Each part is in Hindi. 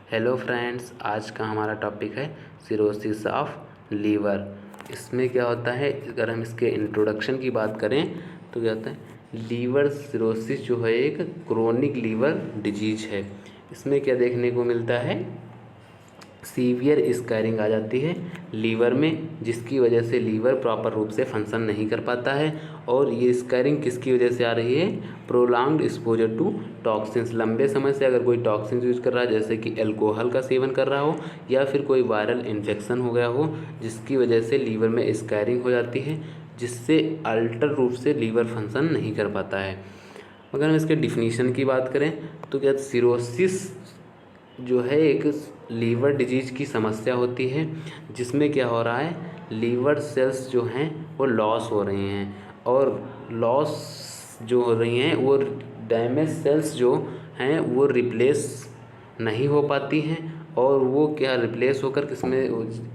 हेलो फ्रेंड्स, आज का हमारा टॉपिक है सिरोसिस ऑफ लीवर। इसमें क्या होता है, अगर हम इसके इंट्रोडक्शन की बात करें तो क्या होता है, लीवर सिरोसिस जो है एक क्रोनिक लीवर डिजीज है। इसमें क्या देखने को मिलता है, सीवियर स्कैरिंग आ जाती है लीवर में, जिसकी वजह से लीवर प्रॉपर रूप से फंक्शन नहीं कर पाता है। और ये स्कैरिंग किसकी वजह से आ रही है, प्रोलॉन्ग्ड एक्सपोजर टू टॉक्सिन्स। लंबे समय से अगर कोई टॉक्सिन यूज कर रहा है, जैसे कि अल्कोहल का सेवन कर रहा हो या फिर कोई वायरल इन्फेक्शन हो गया हो, जिसकी वजह से लीवर में स्कैरिंग हो जाती है, जिससे अल्टर रूप से लीवर फंक्शन नहीं कर पाता है। अगर हम इसके डिफिनीशन की बात करें तो क्या सिरोसिस जो है एक लीवर डिजीज की समस्या होती है, जिसमें क्या हो रहा है, लीवर सेल्स जो हैं वो लॉस हो रही हैं, और लॉस जो हो रही हैं वो डैमेज सेल्स जो हैं वो रिप्लेस नहीं हो पाती हैं, और वो क्या रिप्लेस होकर किसमें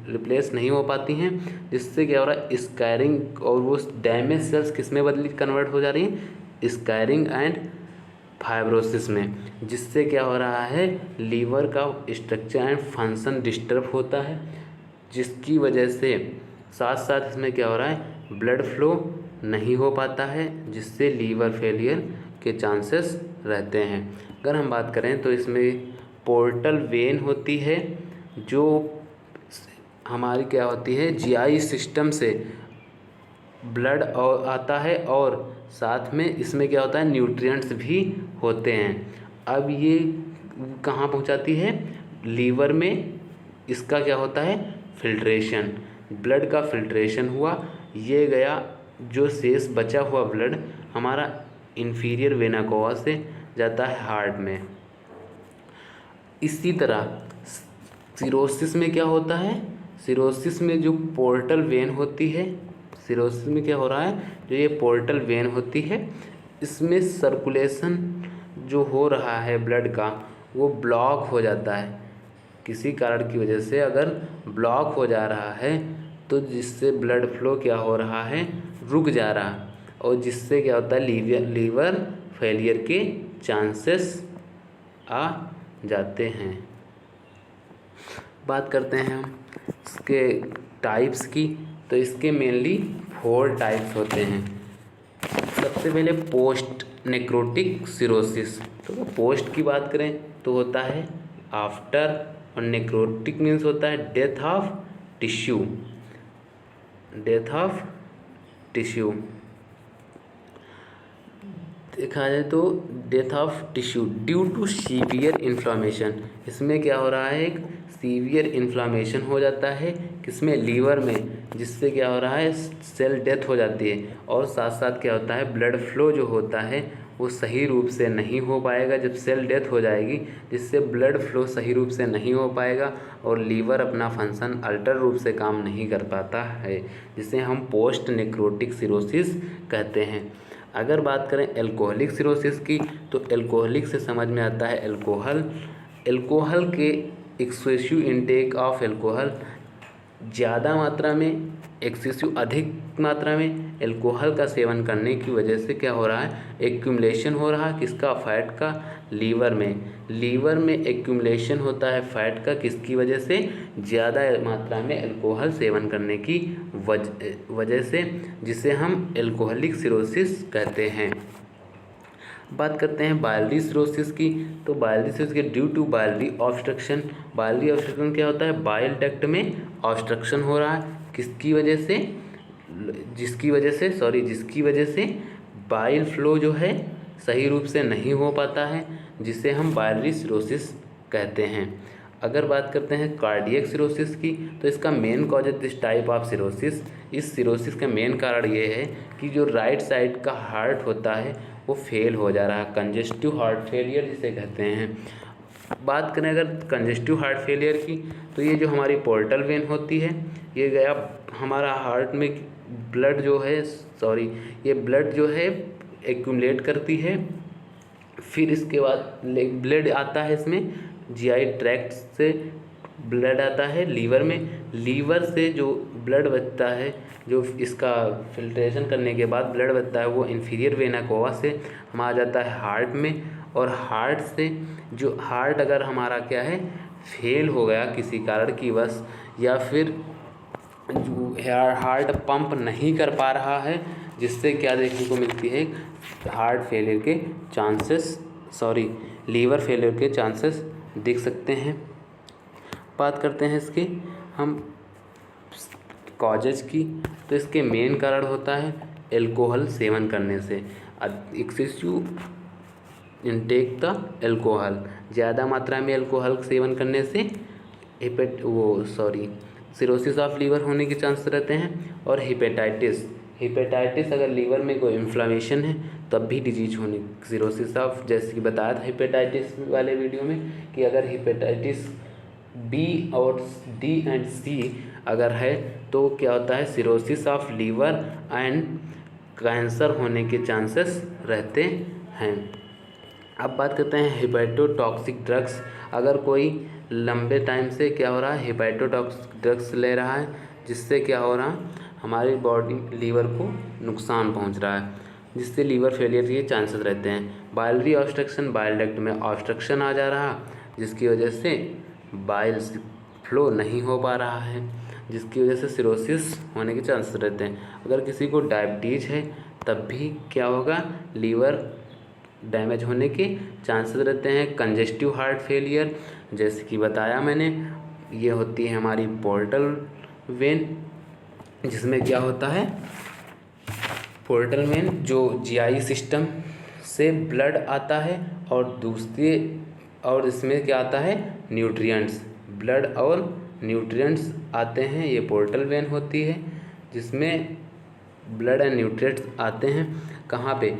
रिप्लेस नहीं हो पाती हैं, जिससे क्या हो रहा है, स्कैरिंग, और वो डैमेज सेल्स किसमें बदली कन्वर्ट हो जा रही हैं, स्कैरिंग एंड फाइब्रोसिस में, जिससे क्या हो रहा है, लीवर का स्ट्रक्चर एंड फंक्शन डिस्टर्ब होता है, जिसकी वजह से साथ साथ इसमें क्या हो रहा है, ब्लड फ्लो नहीं हो पाता है, जिससे लीवर फेलियर के चांसेस रहते हैं। अगर हम बात करें तो इसमें पोर्टल वेन होती है, जो हमारी क्या होती है, जीआई सिस्टम से ब्लड और आता है, और साथ में इसमें क्या होता है, न्यूट्रिएंट्स भी होते हैं। अब ये कहाँ पहुँचाती है, लीवर में। इसका क्या होता है, फिल्ट्रेशन, ब्लड का फिल्ट्रेशन हुआ, ये गया, जो शेष बचा हुआ ब्लड हमारा इन्फीरियर वेना कोवा से जाता है हार्ट में। इसी तरह सिरोसिस में क्या होता है, सिरोसिस में जो पोर्टल वेन होती है, सिरोसिस में क्या हो रहा है, जो ये पोर्टल वेन होती है, इसमें सर्कुलेशन जो हो रहा है ब्लड का, वो ब्लॉक हो जाता है किसी कारण की वजह से। अगर ब्लॉक हो जा रहा है तो जिससे ब्लड फ्लो क्या हो रहा है, रुक जा रहा, और जिससे क्या होता है, लीवर फेलियर के चांसेस आ जाते हैं। बात करते हैं हम इसके टाइप्स की, तो इसके मेनली 4 टाइप्स होते हैं। सबसे पहले पोस्ट नेक्रोटिक सिरोसिस। तो पोस्ट की बात करें तो होता है आफ्टर, और नेक्रोटिक मीन्स होता है death of tissue, death of tissue. देखा जाए तो death of tissue due to severe inflammation. इसमें क्या हो रहा है, एक सीवियर इन्फ्लामेशन हो जाता है किसमें, लीवर में, जिससे क्या हो रहा है, सेल डेथ हो जाती है, और साथ साथ क्या होता है, ब्लड फ्लो जो होता है वो सही रूप से नहीं हो पाएगा जब सेल डेथ हो जाएगी, जिससे ब्लड फ्लो सही रूप से नहीं हो पाएगा, और लीवर अपना फंक्शन अल्टर रूप से काम नहीं कर पाता है, जिसे हम पोस्ट नेक्रोटिक सिरोसिस कहते हैं। अगर बात करें एल्कोहलिक सिरोसिस की, तो एल्कोहलिक से समझ में आता है एल्कोहल, एल्कोहल के एक्सेसिव इनटेक ऑफ एल्कोहल, ज़्यादा मात्रा में, एक्सेसिव अधिक मात्रा में एल्कोहल का सेवन करने की वजह से क्या हो रहा है, एक्यूमुलेशन हो रहा है किसका, फैट का, लीवर में। लीवर में एक्यूमुलेशन होता है फैट का किसकी वजह से, ज़्यादा मात्रा में एल्कोहल सेवन करने की वजह से, जिसे हम एल्कोहलिक सिरोसिस कहते हैं। बात करते हैं बाइलरी सिरोसिस की, तो बाइलरी सिरोसिस के due to biliary obstruction. Biliary obstruction क्या होता है, बाइल डक्ट में ऑब्स्ट्रक्शन हो रहा है किसकी वजह से, जिसकी वजह से बाइल फ्लो जो है सही रूप से नहीं हो पाता है, जिसे हम बाइलरी सिरोसिस कहते हैं। अगर बात करते हैं कार्डियक सिरोसिस की, तो इसका मेन कॉज है दिस टाइप ऑफ सिरोसिस। इस सिरोसिस का मेन कारण ये है कि जो राइट साइड का हार्ट होता है वो फेल हो जा रहा है, कंजेस्टिव हार्ट फेलियर जिसे कहते हैं। बात करें अगर कंजेस्टिव हार्ट फेलियर की, तो ये जो हमारी पोर्टल वेन होती है, ये गया हमारा हार्ट में ब्लड जो है, ये ब्लड जो है एक्यूमुलेट करती है, फिर इसके बाद ब्लड आता है, इसमें जीआई ट्रैक्ट से ब्लड आता है लीवर में, लीवर से जो ब्लड बचता है, जो इसका फिल्ट्रेशन करने के बाद ब्लड बचता है, वो इन्फीरियर वेना कोवा से हम आ जाता है हार्ट में, और हार्ट से जो हार्ट अगर हमारा क्या है फेल हो गया किसी कारण की वश, या फिर जो हार्ट पंप नहीं कर पा रहा है, जिससे क्या देखने को मिलती है हार्ट फेलियर के चांसेस लीवर फेलियर के चांसेस दिख सकते हैं। बात करते हैं इसके हम कॉजेज की, तो इसके मेन कारण होता है एल्कोहल सेवन करने से। एक्सेसिव इनटेक द एल्कोहल, ज़्यादा मात्रा में एल्कोहल सेवन करने से सिरोसिस ऑफ लीवर होने के चांस रहते हैं। और हेपेटाइटिस अगर लीवर में कोई इन्फ्लामेशन है तब भी डिजीज होने सिरोसिस ऑफ, जैसे कि बताया था हेपेटाइटिस वाले वीडियो में कि अगर हेपेटाइटिस बी और डी एंड सी अगर है तो क्या होता है cirrhosis of liver and cancer होने के चांसेस रहते हैं। अब बात करते हैं हेपेटोटॉक्सिक ड्रग्स। अगर कोई लंबे टाइम से क्या हो रहा है हेपेटोटॉक्सिक ड्रग्स ले रहा है, जिससे क्या हो रहा है हमारी बॉडी लीवर को नुकसान पहुंच रहा है, जिससे लीवर फेलियर के चांसेस रहते हैं। बाइलरी ऑब्स्ट्रक्शन, बाइल डक्ट में ऑब्स्ट्रक्शन आ जा रहा, जिसकी वजह से बाइल फ्लो नहीं हो पा रहा है, जिसकी वजह से सिरोसिस होने के चांसेस रहते हैं। अगर किसी को डायबिटीज़ है तब भी क्या होगा लीवर डैमेज होने के चांसेस रहते हैं। कंजेस्टिव हार्ट फेलियर, जैसे कि बताया मैंने, ये होती है हमारी पोर्टल वेन, जिसमें क्या होता है पोर्टल वेन जो जीआई सिस्टम से ब्लड आता है और इसमें क्या आता है न्यूट्रिएंट्स, ब्लड और न्यूट्रिएंट्स आते हैं। ये पोर्टल वेन होती है जिसमें ब्लड एंड न्यूट्रिएंट्स आते हैं कहाँ पे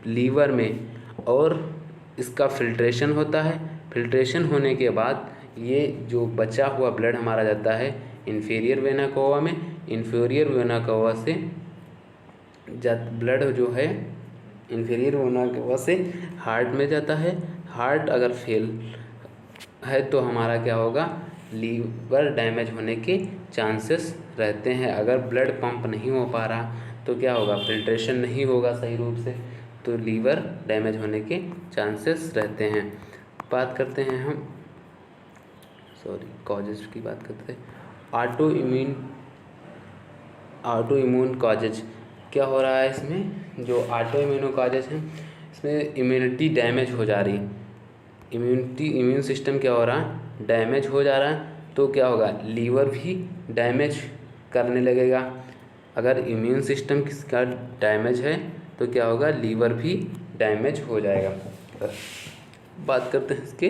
लीवर में, और इसका फिल्ट्रेशन होता है। फिल्ट्रेशन होने के बाद ये जो बचा हुआ ब्लड हमारा जाता है इन्फीरियर वेना कावा में। इन्फीरियर वेना कावा से ब्लड जो है इन्फीरियर वेना कावा से हार्ट में जाता है। हार्ट अगर फेल है तो हमारा क्या होगा लीवर डैमेज होने के चांसेस रहते हैं। अगर ब्लड पंप नहीं हो पा रहा तो क्या होगा फिल्ट्रेशन नहीं होगा सही रूप से, तो लीवर डैमेज होने के चांसेस रहते हैं। बात करते हैं हम कॉजेज की बात करते हैं। ऑटो इम्यून कॉजेज क्या हो रहा है इसमें, जो ऑटो इम्यूनो कॉजेज हैं इसमें इम्यूनिटी डैमेज हो जा रही, इम्यून सिस्टम क्या हो रहा है डैमेज हो जा रहा है, तो क्या होगा लीवर भी डैमेज करने लगेगा। अगर इम्यून सिस्टम किसका डैमेज है तो क्या होगा लीवर भी डैमेज हो जाएगा। बात करते हैं इसके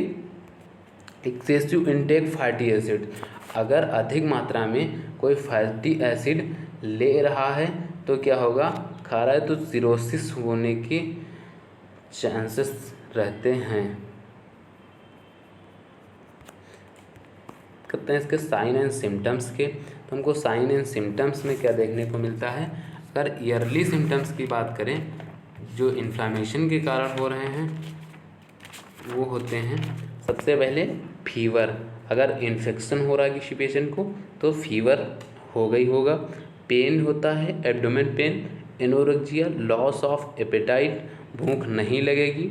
एक्सेसिव इनटेक फैटी एसिड। अगर अधिक मात्रा में कोई फैटी एसिड ले रहा है तो क्या होगा खा रहा है तो सिरोसिस होने के चांसेस रहते हैं। करते हैं इसके साइन एंड सिम्टम्स के, तो हमको साइन एंड सिम्टम्स में क्या देखने को मिलता है। अगर ईयरली सिम्टम्स की बात करें जो इन्फ्लामेशन के कारण हो रहे हैं वो होते हैं सबसे पहले फीवर। अगर इन्फेक्शन हो रहा है किसी पेशेंट को तो फीवर होगा। पेन होता है abdomen pain, anorexia, loss of appetite, भूख नहीं लगेगी।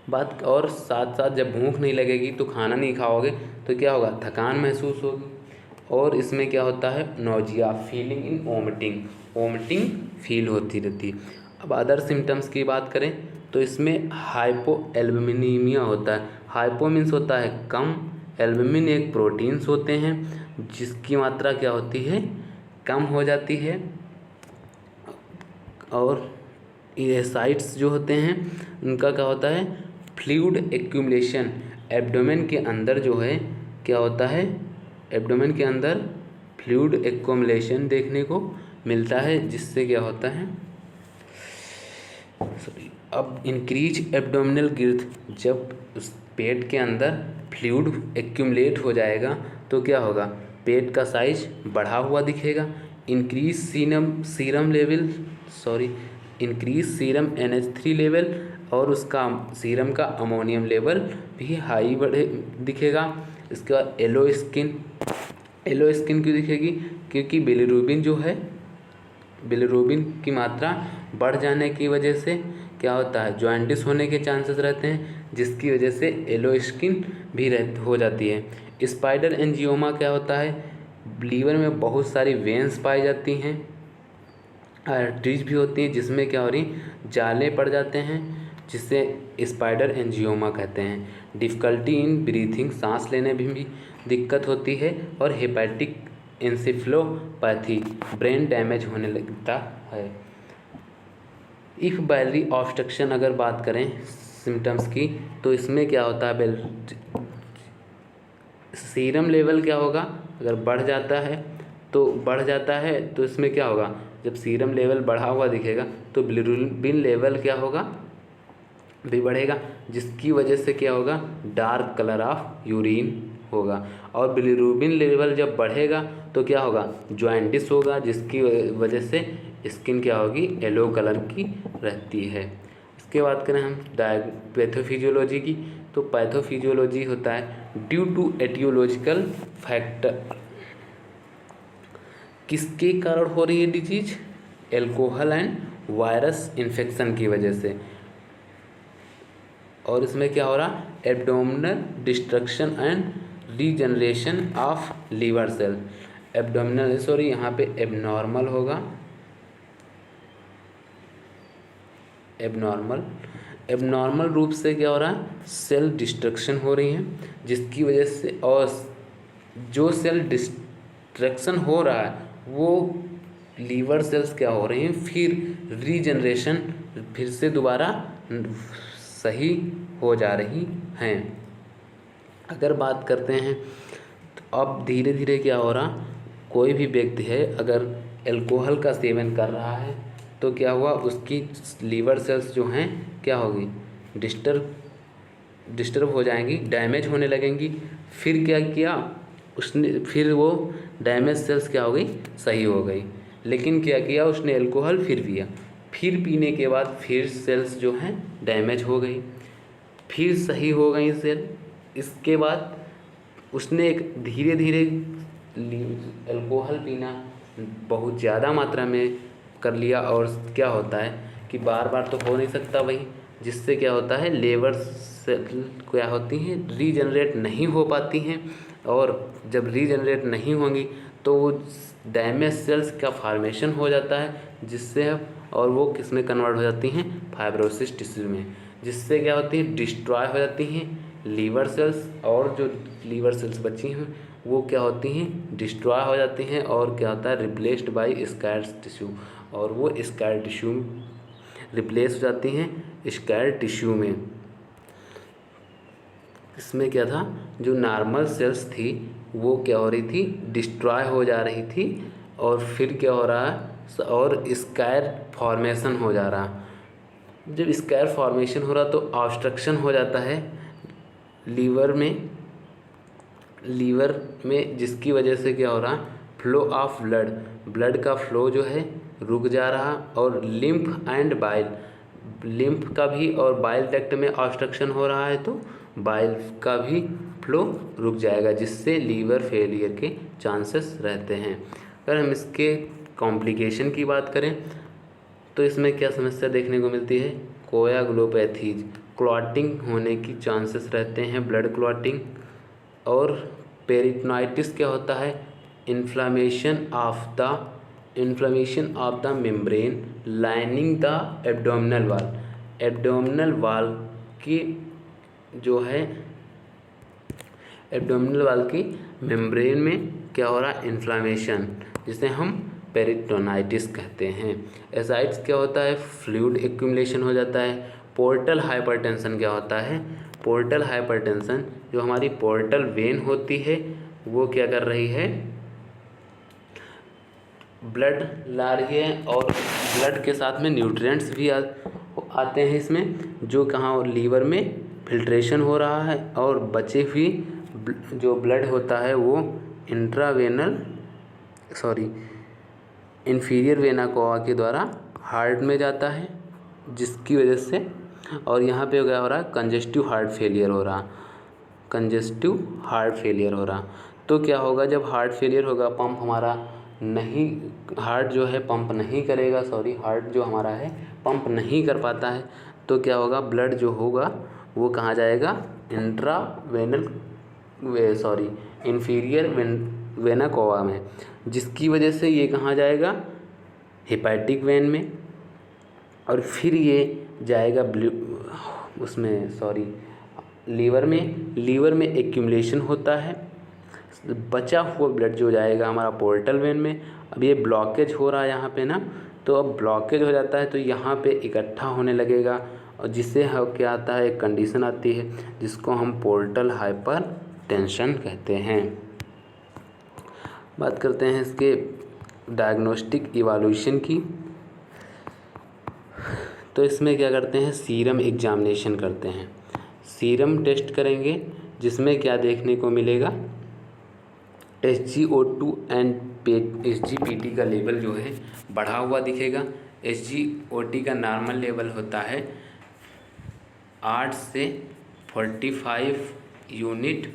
बात और साथ जब भूख नहीं लगेगी तो खाना नहीं खाओगे तो क्या होगा थकान महसूस होगी। और इसमें क्या होता है nausea, feeling in vomiting feel होती रहती है। अब अदर सिम्टम्स की बात करें तो इसमें हाइपोएल्बुमिनीमिया होता है। हाइपो मीन्स होता है कम, एल्बुमिन एक प्रोटीन्स होते हैं जिसकी मात्रा क्या होती है कम हो जाती है। और साइट्स जो होते हैं उनका क्या होता है फ्लूइड एक्यूमुलेशन। एब्डोमेन के अंदर जो है क्या होता है एब्डोमेन के अंदर फ्लूइड एक्यूमुलेशन देखने को मिलता है, जिससे क्या होता है अब इंक्रीज एब्डोमिनल गिर्थ। जब उस पेट के अंदर फ्लूइड एक्यूमुलेट हो जाएगा तो क्या होगा पेट का साइज बढ़ा हुआ दिखेगा। इंक्रीज सीरम NH3 लेवल, और उसका सीरम का अमोनियम लेवल भी हाई दिखेगा। इसके बाद येलो स्किन क्यों दिखेगी क्योंकि बिलिरुबिन जो है बिलिरुबिन की मात्रा बढ़ जाने की वजह से क्या होता है, जॉइंटिस होने के चांसेस रहते हैं, जिसकी वजह से येलो स्किन भी हो जाती है। स्पाइडर एंजियोमा क्या होता है, लीवर में बहुत सारी वेन्स पाई जाती हैं, आर्टरीज भी होती हैं, जिसमें क्या हो रही, जाले पड़ जाते हैं, जिससे स्पाइडर एंजियोमा कहते हैं। डिफ़िकल्टी इन ब्रीथिंग, सांस लेने में भी दिक्कत होती है, और हेपेटिक एन्सेफेलोपैथी, ब्रेन डैमेज होने लगता है। इफ बाइलरी ऑब्स्ट्रक्शन अगर बात करें सिम्टम्स की, तो इसमें क्या होता है, सीरम लेवल क्या होगा, अगर बढ़ जाता है तो इसमें क्या होगा, जब सीरम लेवल बढ़ा हुआ दिखेगा तो बिलिरुबिन लेवल क्या होगा, भी बढ़ेगा, जिसकी वजह से क्या होगा, डार्क कलर ऑफ यूरिन होगा। और बिलिरुबिन लेवल जब बढ़ेगा तो क्या होगा, जॉइंटिस होगा, जिसकी वजह से स्किन क्या होगी, येलो कलर की रहती है। इसके बाद करें हम पैथोफिजियोलॉजी की, तो पैथोफिजियोलॉजी होता है ड्यू टू एटियोलॉजिकल फैक्टर, किसके कारण हो रही है disease, alcohol and virus infection की वजह से। और इसमें क्या हो रहा, abdominal destruction and regeneration of liver cell, abdominal sorry यहाँ पे एबनॉर्मल होगा, एबनॉर्मल रूप से क्या हो रहा है, सेल डिस्ट्रक्शन हो रही है, जिसकी वजह से, और जो सेल डिस्ट्रक्शन हो रहा है वो लीवर सेल्स क्या हो रही हैं, फिर रीजनरेशन, फिर से दोबारा सही हो जा रही हैं। अगर बात करते हैं तो अब धीरे धीरे क्या हो रहा, कोई भी व्यक्ति है अगर अल्कोहल का सेवन कर रहा है तो क्या हुआ, उसकी लीवर सेल्स जो हैं क्या होगी, डिस्टर्ब हो जाएंगी, डैमेज होने लगेंगी। फिर क्या किया उसने, फिर वो डैमेज सेल्स क्या हो गई, सही हो गई। लेकिन क्या किया उसने, अल्कोहल फिर पिया, फिर पीने के बाद फिर सेल्स जो हैं डैमेज हो गई, फिर सही हो गई सेल। इसके बाद उसने एक धीरे धीरे अल्कोहल पीना बहुत ज़्यादा मात्रा में कर लिया, और क्या होता है कि बार बार तो हो नहीं सकता वही, जिससे क्या होता है, लीवर सेल क्या होती हैं, रीजनरेट नहीं हो पाती हैं, और जब रीजनरेट नहीं होंगी तो वो डैमेज सेल्स का फॉर्मेशन हो जाता है, जिससे और वो किस में कन्वर्ट हो जाती हैं, फाइब्रोसिस टिश्यू में, जिससे क्या होती है, डिस्ट्रॉय हो जाती हैं लीवर सेल्स, और जो लीवर सेल्स बची हैं वो क्या होती हैं, डिस्ट्रॉय हो जाती हैं, और क्या होता है, रिप्लेस्ड बाय स्कार टिश्यू, और वो स्कार टिश्यू रिप्लेस हो जाती हैं स्कार टिश्यू में। इसमें क्या था, जो नॉर्मल सेल्स थी वो क्या हो रही थी, डिस्ट्रॉय हो जा रही थी, और फिर क्या हो रहा है, और स्कार फॉर्मेशन हो जा रहा। जब स्कार फॉर्मेशन हो रहा तो ऑब्स्ट्रक्शन हो जाता है लीवर में, जिसकी वजह से क्या हो रहा, फ्लो ऑफ ब्लड का फ्लो जो है रुक जा रहा, और लिम्फ एंड बाइल, लिम्फ का भी और बाइल डक्ट में ऑब्स्ट्रक्शन हो रहा है तो बाइल का भी फ्लो रुक जाएगा, जिससे लीवर फेलियर के चांसेस रहते हैं। अगर हम इसके कॉम्प्लिकेशन की बात करें तो इसमें क्या समस्या देखने को मिलती है, कोयागुलोपैथीज, क्लॉटिंग होने की चांसेस रहते हैं, ब्लड क्लॉटिंग। और पेरिटोनाइटिस क्या होता है, inflammation of the membrane lining the abdominal वाल की जो है, एब्डोमिनल वाल की मेम्ब्रेन में क्या हो रहा है, इन्फ्लामेशन, जिसे हम पेरिटोनाइटिस कहते हैं। एसाइड्स क्या होता है, फ्लूइड एक्यूमुलेशन हो जाता है। पोर्टल हाइपरटेंशन क्या होता है, पोर्टल हाइपरटेंशन जो हमारी पोर्टल वेन होती है वो क्या कर रही है, ब्लड ला रही है, और ब्लड के साथ में न्यूट्रिएंट्स भी आते हैं इसमें, जो कहाँ लीवर में फिल्ट्रेशन हो रहा है, और बचे हुई जो ब्लड होता है वो इन्फीरियर वेना कोवा के द्वारा हार्ट में जाता है, जिसकी वजह से, और यहाँ पे क्या हो रहा है, कंजेस्टिव हार्ट फेलियर हो रहा। तो क्या होगा, जब हार्ट फेलियर होगा, पंप हमारा नहीं, हार्ट जो है पंप नहीं करेगा, हार्ट जो हमारा है पंप नहीं कर पाता है, तो क्या होगा, ब्लड जो होगा वो कहाँ जाएगा, इंट्रावेनल इन्फीरियर वेना कोवा में, जिसकी वजह से ये कहाँ जाएगा, हेपेटिक वेन में, और फिर ये जाएगा लीवर में एक्यूमुलेशन होता है, बचा हुआ ब्लड जो जाएगा हमारा पोर्टल वेन में। अब ये ब्लॉकेज हो रहा है यहाँ पे ना, तो अब ब्लॉकेज हो जाता है तो यहाँ पे इकट्ठा होने लगेगा, और जिससे क्या आता है, एक कंडीशन आती है जिसको हम पोर्टल हाइपरटेंशन कहते हैं। बात करते हैं इसके डायग्नोस्टिक इवैल्यूएशन की। तो इसमें क्या करते हैं, सीरम एग्जामिनेशन करते हैं, सीरम टेस्ट करेंगे, जिसमें क्या देखने को मिलेगा, SgO2 एंड SGPT का लेवल जो है बढ़ा हुआ दिखेगा। SgOT का नॉर्मल लेवल होता है 8 से 45 यूनिट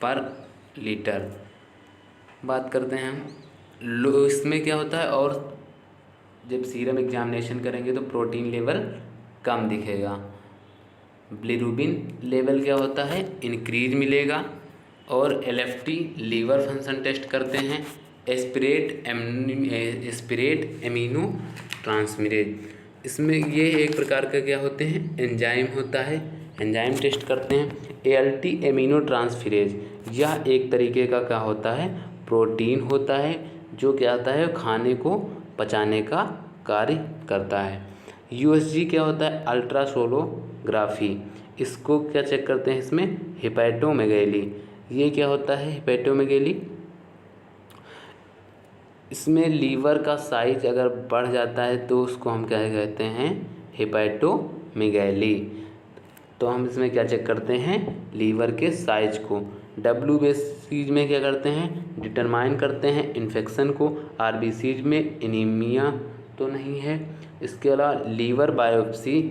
पर लीटर। बात करते हैं हम इसमें क्या होता है, और जब सीरम एग्जामिनेशन करेंगे तो प्रोटीन लेवल कम दिखेगा। बिलिरुबिन लेवल क्या होता है, इंक्रीज मिलेगा। और LFT लीवर फंक्शन टेस्ट करते हैं, एस्पिरेट एमिनो ट्रांसमिरेज, इसमें ये एक प्रकार का क्या होते हैं, एंजाइम होता है, एंजाइम टेस्ट करते हैं। ALT एमिनो ट्रांसफिरेज, यह एक तरीके का क्या होता है, प्रोटीन होता है, जो क्या आता है, खाने को पचाने का कार्य करता है। USG क्या होता है, अल्ट्रासोनोग्राफी, इसको क्या चेक करते हैं, इसमें हेपेटोमेगैली, ये क्या होता है, हेपेटोमेगैली, इसमें लीवर का साइज अगर बढ़ जाता है तो उसको हम क्या कहते हैं, हेपेटोमेगैली। तो हम इसमें क्या चेक करते हैं, लीवर के साइज को। WBC में क्या करते हैं, डिटरमाइन करते हैं इन्फेक्शन को। RBC में एनीमिया तो नहीं है। इसके अलावा लीवर बायोप्सी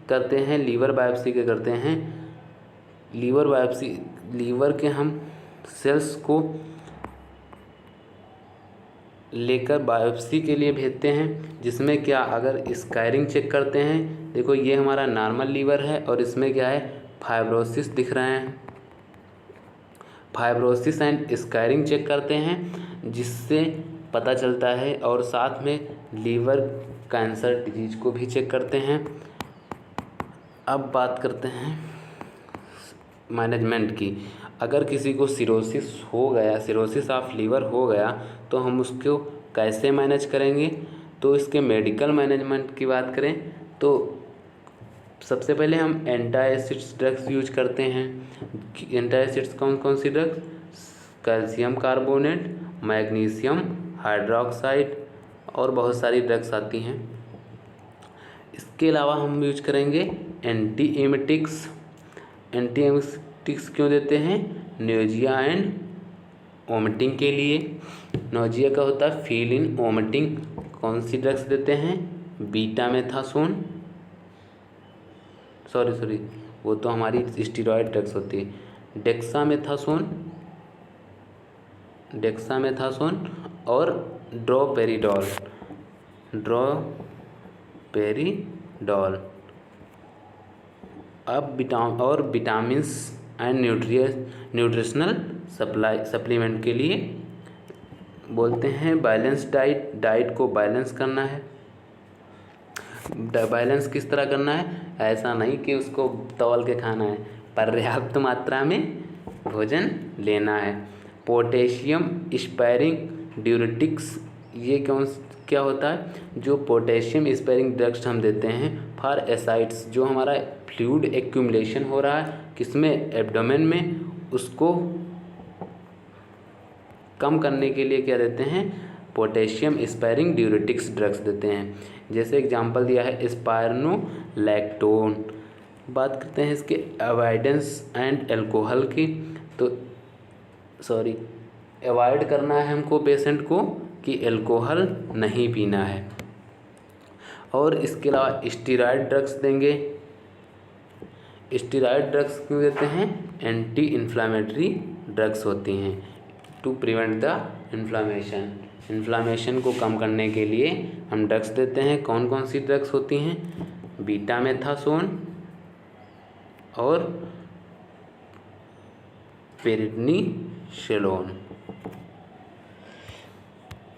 करते हैं, लीवर बायोप्सी क्या करते हैं, लीवर बायोप्सी लीवर के हम सेल्स को लेकर बायोप्सी के लिए भेजते हैं, जिसमें क्या अगर स्कैरिंग चेक करते हैं, देखो ये हमारा नॉर्मल लीवर है और इसमें क्या है, फाइब्रोसिस दिख रहे हैं, फाइब्रोसिस एंड स्कैरिंग चेक करते हैं, जिससे पता चलता है। और साथ में लीवर कैंसर डिजीज को भी चेक करते हैं। अब बात करते हैं मैनेजमेंट की। अगर किसी को सिरोसिस हो गया, सिरोसिस ऑफ लीवर हो गया, तो हम उसको कैसे मैनेज करेंगे। तो इसके मेडिकल मैनेजमेंट की बात करें तो सबसे पहले हम एंटासिड्स ड्रग्स यूज करते हैं। एंटासिड्स कौन कौन सी drugs, calcium carbonate, magnesium hydroxide और बहुत सारी ड्रग्स आती हैं। इसके अलावा हम यूज करेंगे एंटी एमेटिक्स। एंटी एमेटिक्स क्यों देते हैं, नोजिया एंड वोमिटिंग के लिए। नोजिया का होता है फील इन वोमिटिंग। कौन सी ड्रग्स देते हैं, बीटामेथासोन, सॉरी वो तो हमारी स्टीरॉयड ड्रग्स होती है। डेक्सामेथासोन और ड्रोपेरिडोल। अब विटामिन्स एंड न्यूट्रिशनल सप्लीमेंट के लिए बोलते हैं बैलेंस डाइट को बैलेंस करना है। बैलेंस किस तरह करना है, ऐसा नहीं कि उसको तौल के खाना है, पर्याप्त मात्रा में भोजन लेना है। पोटेशियम स्पेयरिंग ड्यूरेटिक्स, ये क्या होता है, जो पोटेशियम स्पेयरिंग ड्रग्स हम देते हैं फॉर एसाइड्स, जो हमारा फ्लूइड एक्यूमुलेशन हो रहा है किसमें, एब्डोमेन में, उसको कम करने के लिए क्या देते हैं, पोटेशियम स्पेयरिंग ड्यूरेटिक्स ड्रग्स देते हैं। जैसे एग्जांपल दिया है स्पायरोलैक्टोन। बात करते हैं इसके अवॉइडेंस एंड अल्कोहल की। तो अवॉइड करना है हमको पेशेंट को कि अल्कोहल नहीं पीना है। और इसके अलावा स्टीरॉयड ड्रग्स देंगे। स्टीरॉयड ड्रग्स क्यों देते हैं, एंटी इन्फ्लामेटरी ड्रग्स होती हैं टू प्रिवेंट द इन्फ्लामेशन को कम करने के लिए हम ड्रग्स देते हैं। कौन कौन सी ड्रग्स होती हैं, बीटामेथासोन और प्रेडनिसोलोन।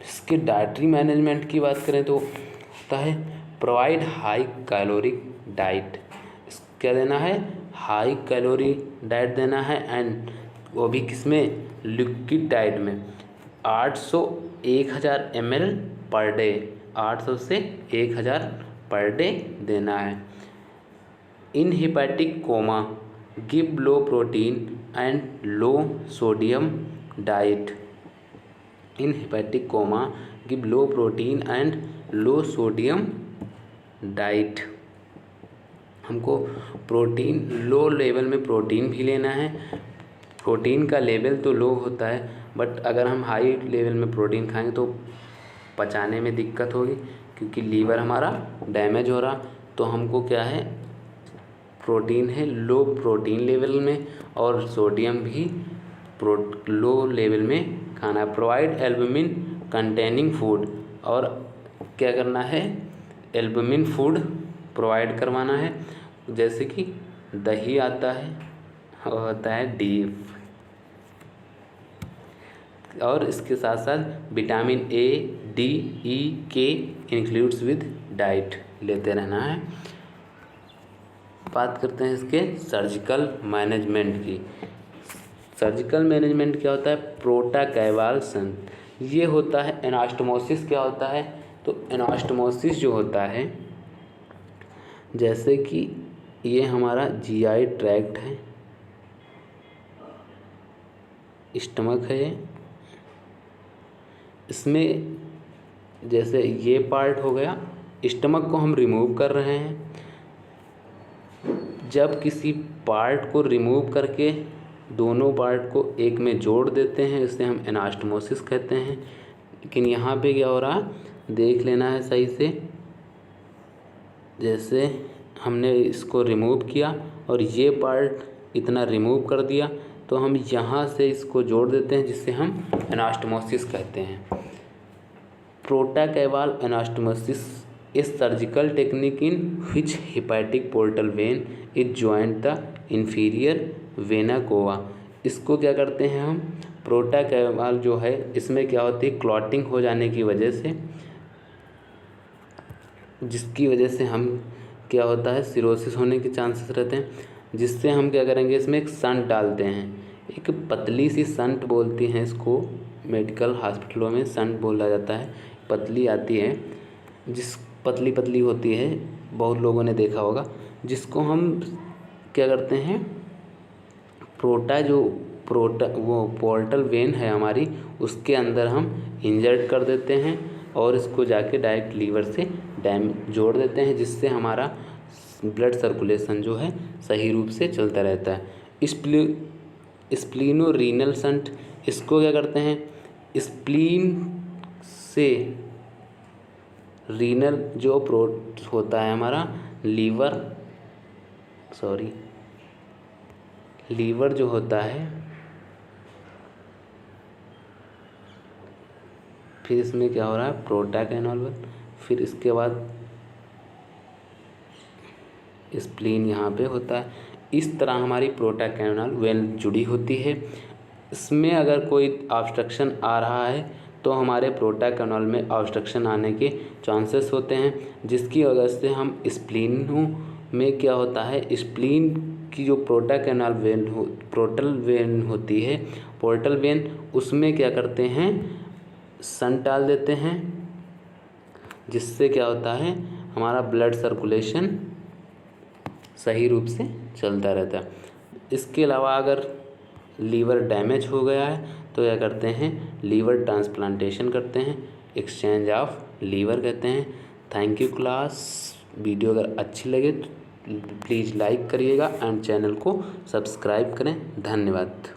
इसके डाइटरी मैनेजमेंट की बात करें तो होता है प्रोवाइड हाई कैलोरिक डाइट। क्या देना है? हाई कैलोरी डाइट देना है, एंड वो भी किसमें? लिक्विड डाइट में 800-1000 ml पर डे, 800 से 1000 पर डे देना है। In hepatic coma give low protein and low sodium diet. In hepatic coma give low protein and low sodium diet. हमको प्रोटीन, लो लेवल में प्रोटीन भी लेना है। प्रोटीन का लेवल तो लो होता है, बट अगर हम हाई लेवल में प्रोटीन खाएंगे तो पचाने में दिक्कत होगी, क्योंकि लीवर हमारा डैमेज हो रहा। तो हमको क्या है? प्रोटीन है लो प्रोटीन लेवल में, और सोडियम भी लो लेवल में खाना। प्रोवाइड एल्बुमिन कंटेनिंग फूड, और क्या करना है? एल्बुमिन फूड प्रोवाइड करवाना है, जैसे कि दही आता है और होता है डीप, और इसके साथ साथ विटामिन ए, डी, ई, के इंक्लूड्स विद डाइट लेते रहना है। बात करते हैं इसके सर्जिकल मैनेजमेंट की। सर्जिकल मैनेजमेंट क्या होता है? प्रोटोकैवाल ये होता है। एनास्टोमोसिस क्या होता है? तो एनास्टोमोसिस जो होता है, जैसे कि ये हमारा जीआई ट्रैक्ट है, स्टमक है, इसमें जैसे ये पार्ट हो गया, स्टमक को हम रिमूव कर रहे हैं। जब किसी पार्ट को रिमूव करके दोनों पार्ट को एक में जोड़ देते हैं, इसे हम एनास्टोमोसिस कहते हैं। लेकिन यहाँ पे क्या हो रहा है, देख लेना है सही से। जैसे हमने इसको रिमूव किया और ये पार्ट इतना रिमूव कर दिया, तो हम यहाँ से इसको जोड़ देते हैं, जिससे हम एनास्टोमोसिस कहते हैं। Portocaval anastomosis is surgical technique in which hepatic portal vein is joint the inferior vena cava. इसको क्या करते हैं हम? प्रोटोकैवाल जो है, इसमें क्या होती है? क्लॉटिंग हो जाने की वजह से, जिसकी वजह से हम क्या होता है? सिरोसिस होने के चांसेस रहते हैं, जिससे हम क्या करेंगे? इसमें एक संट डालते हैं, एक पतली सी संट बोलती हैं इसको, मेडिकल हॉस्पिटलों में संट बोला जाता है। पतली आती है, जिस पतली पतली होती है, बहुत लोगों ने देखा होगा, जिसको हम क्या करते हैं? वो पोर्टल वेन है हमारी, उसके अंदर हम इंजर्ट कर देते हैं, और इसको जाके डायरेक्ट लीवर से जोड़ देते हैं, जिससे हमारा ब्लड सर्कुलेशन जो है सही रूप से चलता रहता है। स्प्लीनो रीनल संट, इसको क्या करते हैं? स्प्लीन से रीनल जो होता है हमारा लीवर जो होता है, फिर इसमें क्या हो रहा है? प्रोटोकैनाल, फिर इसके बाद स्प्लीन यहाँ पे होता है। इस तरह हमारी प्रोटोकैनाल वेन जुड़ी होती है। इसमें अगर कोई ऑब्स्ट्रक्शन आ रहा है तो हमारे प्रोटोकैनाल में ऑब्स्ट्रक्शन आने के चांसेस होते हैं, जिसकी वजह से हम स्प्लीनों में क्या होता है? स्प्लीन की जो प्रोटोकैनाल वेन पोर्टल वेन, उसमें क्या करते हैं? संट डाल देते हैं, जिससे क्या होता है? हमारा ब्लड सर्कुलेशन सही रूप से चलता रहता है। इसके अलावा अगर लीवर डैमेज हो गया है तो क्या करते हैं? लीवर ट्रांसप्लांटेशन करते हैं, एक्सचेंज ऑफ लीवर कहते हैं। Thank you class. वीडियो अगर अच्छी लगे तो प्लीज़ लाइक करिएगा एंड चैनल को सब्सक्राइब करें। धन्यवाद।